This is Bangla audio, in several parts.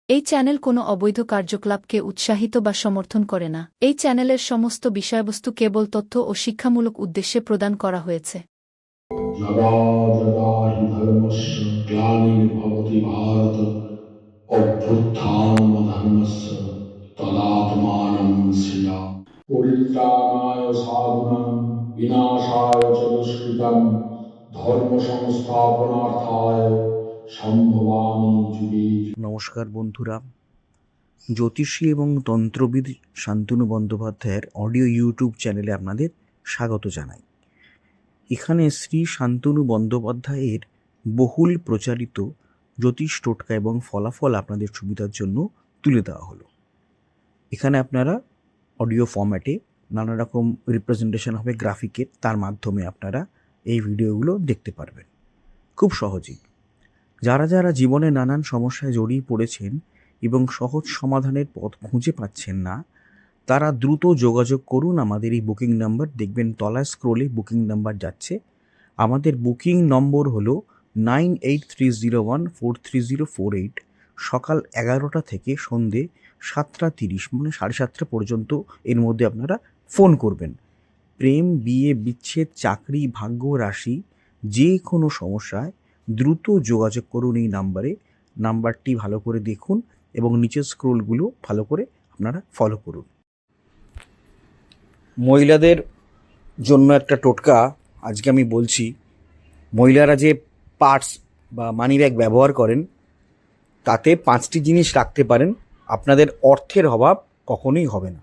এই চ্যানেল কোনো অবৈধ কার্যকলাপকে উৎসাহিত বা সমর্থন করে না। এই চ্যানেলের সমস্ত বিষয়বস্তু কেবল তথ্য ও শিক্ষামূলক উদ্দেশ্যে প্রদান করা হয়েছে। যদা যদা হি ধর্মস্য গ্লানির্ভবতি ভারত অভ্যুত্থানমধর্মস্য তদাত্মানং সৃজামি। পরিত্রাণায় সাধুনাং বিনাশায় চ দুষ্কৃতং ধর্ম সংস্থাপনার্থায় সম্ভবামি যুগে যুগে। নমস্কার বন্ধুরা, জ্যোতিষী এবং তন্ত্রবিদ শান্তনু বন্দ্যোপাধ্যায়ের অডিও ইউটিউব চ্যানেলে আপনাদের স্বাগত জানাই। এখানে শ্রী শান্তনু বন্দ্যোপাধ্যায়ের বহুল প্রচারিত জ্যোতিষ টোটকা এবং ফলাফল আপনাদের সুবিধার জন্য তুলে দেওয়া হলো। এখানে আপনারা অডিও ফরম্যাটে নানা রকম রিপ্রেজেন্টেশন হবে গ্রাফিকের, তার মাধ্যমে আপনারা এই ভিডিওগুলো দেখতে পারবেন খুব সহজেই। যারা যারা জীবনে নানান সমস্যায় জড়িয়ে পড়েছেন এবং সহজ সমাধানের পথ খুঁজে পাচ্ছেন না, তারা দ্রুত যোগাযোগ করুন আমাদের এই বুকিং নাম্বার। দেখবেন তলায় স্ক্রোলে বুকিং নাম্বার যাচ্ছে। আমাদের বুকিং নম্বর হলো 9830143048। সকাল 11টা থেকে সন্ধে 7:30 মানে 7:30 পর্যন্ত এর মধ্যে আপনারা ফোন করবেন। প্রেম, বিয়ে, বিচ্ছেদ, চাকরি, ভাগ্য, রাশি, যে কোনো সমস্যায় দ্রুত যোগাযোগ করুন এই নাম্বারে। নাম্বারটি ভালো করে দেখুন এবং নিচের স্ক্রোলগুলো ভালো করে আপনারা ফলো করুন। মহিলাদের জন্য একটা টোটকা আজকে আমি বলছি। মহিলারা যে পার্স বা মানি ব্যাগ ব্যবহার করেন, তাতে 5টি জিনিস রাখতে পারেন, আপনাদের অর্থের অভাব কখনোই হবে না।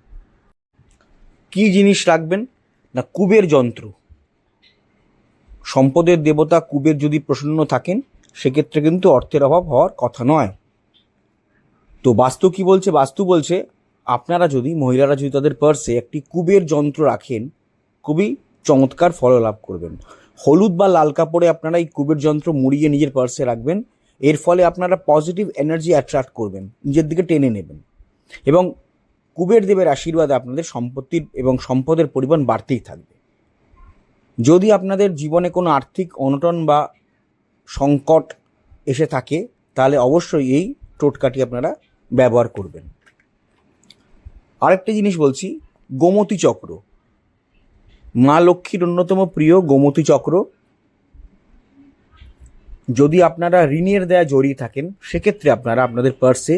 কী জিনিস রাখবেন না? কুবের যন্ত্র। সম্পদের দেবতা কুবের যদি প্রসন্ন থাকেন, সেক্ষেত্রে কিন্তু অর্থের অভাব হওয়ার কথা নয়। তো বাস্তু কি বলছে? বাস্তু বলছে আপনারা যদি, মহিলারা যদি তাদের পার্সে একটি কুবের যন্ত্র রাখেন, খুবই চমৎকার ফল লাভ করবেন। হলুদ বা লাল কাপড়ে আপনারা এই কুবের যন্ত্র মুড়িয়ে নিজের পার্সে রাখবেন। এর ফলে আপনারা পজিটিভ এনার্জি অ্যাট্রাক্ট করবেন, নিজের দিকে টেনে নেবেন এবং কুবের দেবের আশীর্বাদে আপনাদের সম্পত্তির এবং সম্পদের পরিমাণ বাড়তেই থাকবে। যদি আপনাদের জীবনে কোনো আর্থিক অনটন বা সংকট এসে থাকে, তাহলে অবশ্যই এই টোটকাটি আপনারা ব্যবহার করবেন। আরেকটা জিনিস বলছি, গোমতী চক্র। মা লক্ষ্মীর অন্যতম প্রিয় গোমতী চক্র। যদি আপনারা ঋণের দেয়া জড়িয়ে থাকেন, সেক্ষেত্রে আপনারা আপনাদের পার্সে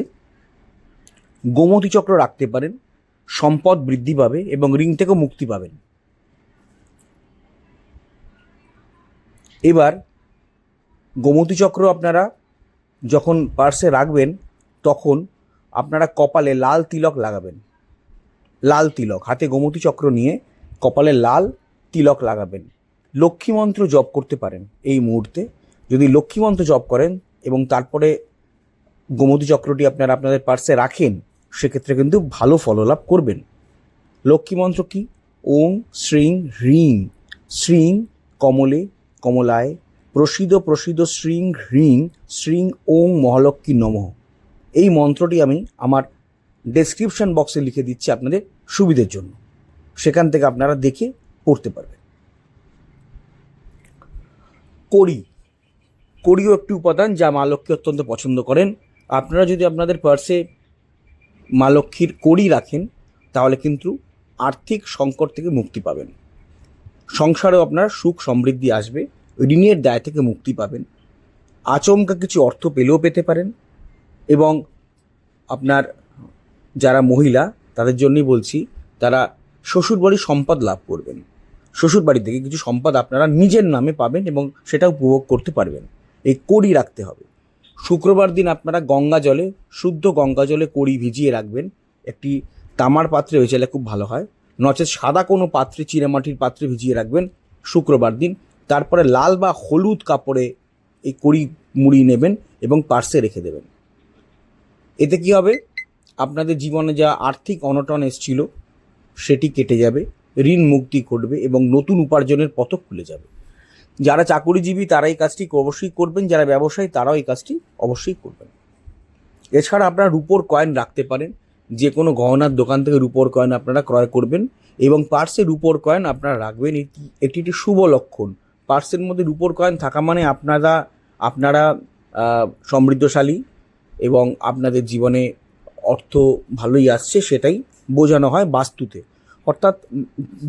গোমতী চক্র রাখতে পারেন। সম্পদ বৃদ্ধি পাবে এবং ঋণ থেকেও মুক্তি পাবেন। এবার গোমতী চক্র আপনারা যখন পার্সে রাখবেন, তখন আপনারা কপালে লাল তিলক লাগাবেন। লাল তিলক, হাতে গোমতী চক্র নিয়ে কপালে লাল তিলক লাগাবেন। লক্ষ্মী মন্ত্র জপ করতে পারেন এই মুহূর্তে। যদি লক্ষ্মী মন্ত্র জপ করেন এবং তারপরে গোমতী চক্রটি আপনারা আপনাদের পার্সে রাখেন, সেক্ষেত্রে কিন্তু ভালো ফললাভ করবেন। লক্ষ্মী মন্ত্র কি? ওং শ্রীং হ্রিং শ্রীং কমলে কমলায় প্রসিদ প্রসিদ শ্রীং হ্রিং শ্রীং ওং মহালক্ষ্মী নমঃ। এই মন্ত্রটি আমি আমার ডেসক্রিপশন বক্সে লিখে দিচ্ছি আপনাদের সুবিধের জন্য, সেখান থেকে আপনারা দেখে পড়তে পারবেন। কড়ি। কড়িও একটি উপাদান যা মা লক্ষ্মী অত্যন্ত পছন্দ করেন। আপনারা যদি আপনাদের পার্সে মা লক্ষ্মীর কড়ি রাখেন, তাহলে কিন্তু আর্থিক সংকট থেকে মুক্তি পাবেন। সংসারেও আপনার সুখ সমৃদ্ধি আসবে, ঋণের দায় থেকে মুক্তি পাবেন, আচমকা কিছু অর্থ পেলেও পেতে পারেন। এবং আপনার যারা মহিলা, তাদের জন্যই বলছি, তারা শ্বশুরবাড়ির সম্পদ লাভ করবেন। শ্বশুরবাড়ি থেকে কিছু সম্পদ আপনারা নিজের নামে পাবেন এবং সেটা উপভোগ করতে পারবেন। এই কড়ি রাখতে হবে। শুক্রবার দিন আপনারা গঙ্গা জলে, শুদ্ধ গঙ্গা জলে কড়ি ভিজিয়ে রাখবেন। একটি তামার পাত্রে হয়ে গেলে খুব ভালো হয়, নচেত সাদা কোনো পাত্রে, চিনেমাটির পাত্রে ভিজিয়ে রাখবেন শুক্রবার দিন। তারপরে লাল বা হলুদ কাপড়ে এই কড়ি মুড়িয়ে নেবেন এবং পার্সে রেখে দেবেন। এতে কি হবে? আপনাদের জীবনে যা আর্থিক অনটন এসেছিল, সেটি কেটে যাবে, ঋণ মুক্তি ঘটবে এবং নতুন উপার্জনের পথ খুলে যাবে। যারা চাকুরিজীবী তারা এই কাজটি অবশ্যই করবেন, যারা ব্যবসায়ী তারাও এই কাজটি অবশ্যই করবেন। এছাড়া আপনারা রূপোর কয়েন রাখতে পারেন। যে কোনো গহনার দোকান থেকে রূপোর কয়েন আপনারা ক্রয় করবেন এবং পার্সে রূপোর কয়েন আপনারা রাখবেন। এটি একটি শুভ লক্ষণ। পার্সের মধ্যে রূপোর কয়েন থাকা মানে আপনারা সমৃদ্ধশালী, এবং আপনাদের জীবনে অর্থ ভালোই আসছে সেটাই বোঝানো হয় বাস্তুতে। অর্থাৎ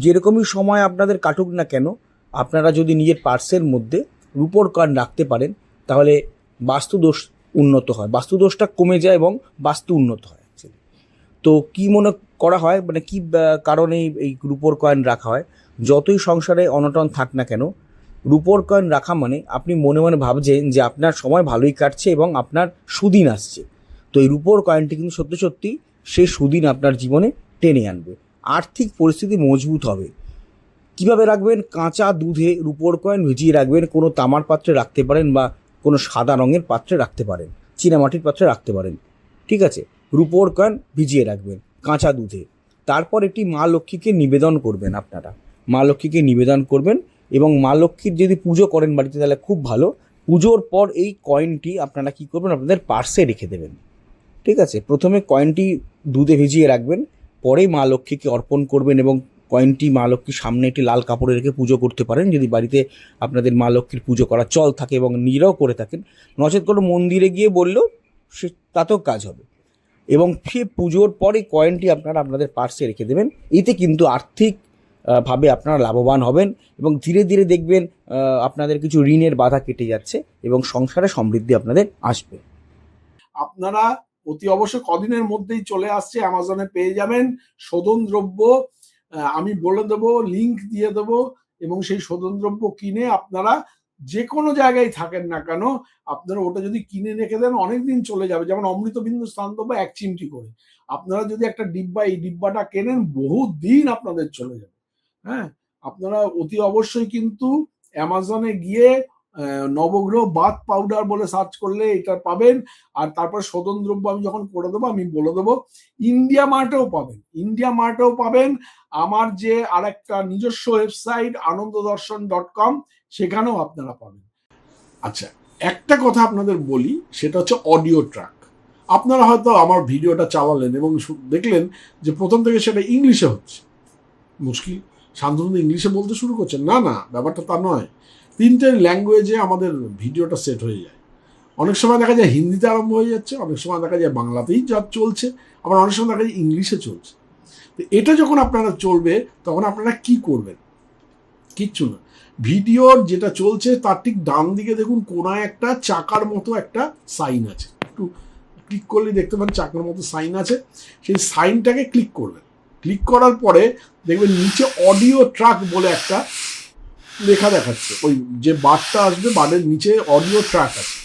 যেরকমই সময় আপনাদের কাটুক না কেন, আপনারা যদি নিজের পার্সের মধ্যে রূপোর কয়েন রাখতে পারেন তাহলে বাস্তুদোষ উন্নত হয়, বাস্তুদোষটা কমে যায় এবং বাস্তু উন্নত হয় অ্যাকচুয়ালি। তো কি মনে করা হয়, মানে কি কারণে এই রূপোর কয়েন রাখা হয়? যতই সংসারে অনটন থাক না কেন, রূপোর কয়েন রাখা মানে আপনি মনে মনে ভাবছেন যে আপনার সময় ভালোই কাটছে এবং আপনার সুদিন আসছে। তো এই রূপোর কয়েনটি কিন্তু সত্যি সত্যি সেই সুদিন আপনার জীবনে টেনে আনবে, আর্থিক পরিস্থিতি মজবুত হবে। কিভাবে রাখবেন? কাঁচা দুধে রূপোর কয়েন ভিজিয়ে রাখবেন, কোনো তামার পাত্রে রাখতে পারেন বা কোনো সাদা রঙের পাত্রে রাখতে পারেন, চীনামাটির পাত্রে রাখতে পারেন, ঠিক আছে? রূপোর কয়েন ভিজিয়ে রাখবেন কাঁচা দুধে। তারপর একটি মা লক্ষ্মীকে নিবেদন করবেন, আপনারা মা লক্ষ্মীকে নিবেদন করবেন এবং মা লক্ষ্মীর যদি পুজো করেন বাড়িতে তাহলে খুব ভালো। পুজোর পর এই কয়েনটি আপনারা কী করবেন, আপনাদের পার্সে রেখে দেবেন, ঠিক আছে? প্রথমে কয়েনটি দুধে ভিজিয়ে রাখবেন, পরেই মা লক্ষ্মীকে অর্পণ করবেন এবং কয়েনটি মা লক্ষ্মীর সামনে একটি লাল কাপড়ে রেখে পুজো করতে পারেন যদি বাড়িতে আপনাদের মা লক্ষ্মীর পুজো করার চল থাকে এবং নিজেরাও করে থাকেন। নচেত কোনো মন্দিরে গিয়ে বললেও সে তাতেও কাজ হবে। এবং সে পুজোর পরে কয়েনটি আপনারা আপনাদের পার্সে রেখে দেবেন। এতে কিন্তু আর্থিক ভাবে আপনারা লাভবান হবেন এবং ধীরে ধীরে দেখবেন আপনাদের কিছু ঋণের বাধা কেটে যাচ্ছে এবং সংসারে সমৃদ্ধি আপনাদের আসবে। আপনারা অতি অবশ্যই কদিনের মধ্যেই চলে আসছে, অ্যামাজনে পেয়ে যাবেন শোধন দ্রব্য। আমি বলে দেবো, লিংক দিয়ে দেবো, এবং সেই শোধন দ্রব্য কিনে আপনারা যে কোনো জায়গায় থাকেন না কেন, আপনারা ওটা যদি কিনে রেখে দেন অনেকদিন চলে যাবে। যেমন অমৃতবিন্দু স্নান দ্রব্য 1 চিমটি করে, আপনারা যদি একটা ডিব্বা, এই ডিব্বাটা কেনেন বহু দিন আপনাদের চলে যাবে। হ্যাঁ, আপনারা অতি অবশ্যই কিন্তু অ্যামাজনে গিয়ে নবগ্রহ বাথ পাউডার বলে সার্চ করলে এটা পাবেন। আর তারপর শোধন দ্রব্য আমি যখন করে দেবো আমি বলে দেবো, ইন্ডিয়া মার্টেও পাবেন, ইন্ডিয়া মার্টেও পাবেন। আমার যে আরেকটা নিজস্ব ওয়েবসাইট ananddarshan.com, সেখানেও আপনারা পাবেন। আচ্ছা, একটা কথা আপনাদের বলি, সেটা হচ্ছে অডিও ট্র্যাক। আপনারা হয়তো আমার ভিডিওটা চালালেন এবং দেখলেন যে প্রথম থেকে সেটা ইংলিশে হচ্ছে। মুশকিল, শান্তনু ইংলিশে বলতে শুরু করছেন। না না, ব্যাপারটা তা নয়। 3টে ল্যাঙ্গুয়েজে আমাদের ভিডিওটা সেট হয়ে যায়। অনেক সময় দেখা যায় হিন্দিতে আরম্ভ হয়ে যাচ্ছে, অনেক সময় দেখা যায় বাংলাতেই যা চলছে, আবার অনেক সময় দেখা যায় ইংলিশে চলছে। তো এটা যখন আপনারা চলবে তখন আপনারা কি করবেন? কিচ্ছু না, ভিডিওর যেটা চলছে তার ঠিক ডান দিকে দেখুন কোনায় একটা চাকার মতো একটা সাইন আছে, একটু ক্লিক করলে দেখতে পান চাকার মতো সাইন আছে। সেই সাইনটাকে ক্লিক করবেন। ক্লিক করার পরে দেখবেন নিচে অডিও ট্র্যাক বলে একটা লেখা দেখাচ্ছে। ওই যে বারটা আসবে, বারের নিচে অডিও ট্র্যাক আছে,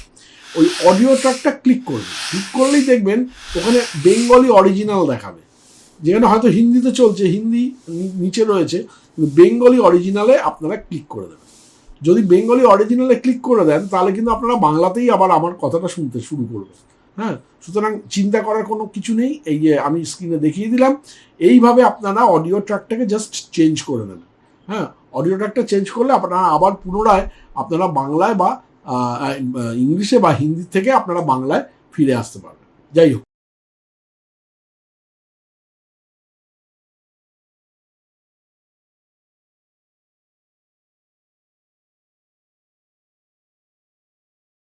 ওই অডিও ট্র্যাকটা ক্লিক করবেন। ক্লিক করলেই দেখবেন ওখানে বেঙ্গলি অরিজিনাল দেখাবে, যেখানে হয়তো হিন্দিতে চলছে, হিন্দি নিচে রয়েছে, কিন্তু বেঙ্গলি অরিজিনালে আপনারা ক্লিক করে দেবেন। যদি বেঙ্গলি অরিজিনালে ক্লিক করে দেন তাহলে কিন্তু আপনারা বাংলাতেই আবার আমার কথাটা শুনতে শুরু করবেন। হ্যাঁ, সুতরাং চিন্তা করার কোনো কিছু নেই। এই যে আমি স্ক্রিনে দেখিয়ে দিলাম, এইভাবে আপনারা অডিও ট্র্যাকটাকে জাস্ট চেঞ্জ করে নেবেন। হ্যাঁ, অডিও ট্র্যাকটা চেঞ্জ করলে আপনারা আবার পুনরায় আপনারা বাংলায় বা ইংলিশে বা হিন্দি থেকে আপনারা বাংলায় ফিরে আসতে পারবেন। যাই হোক।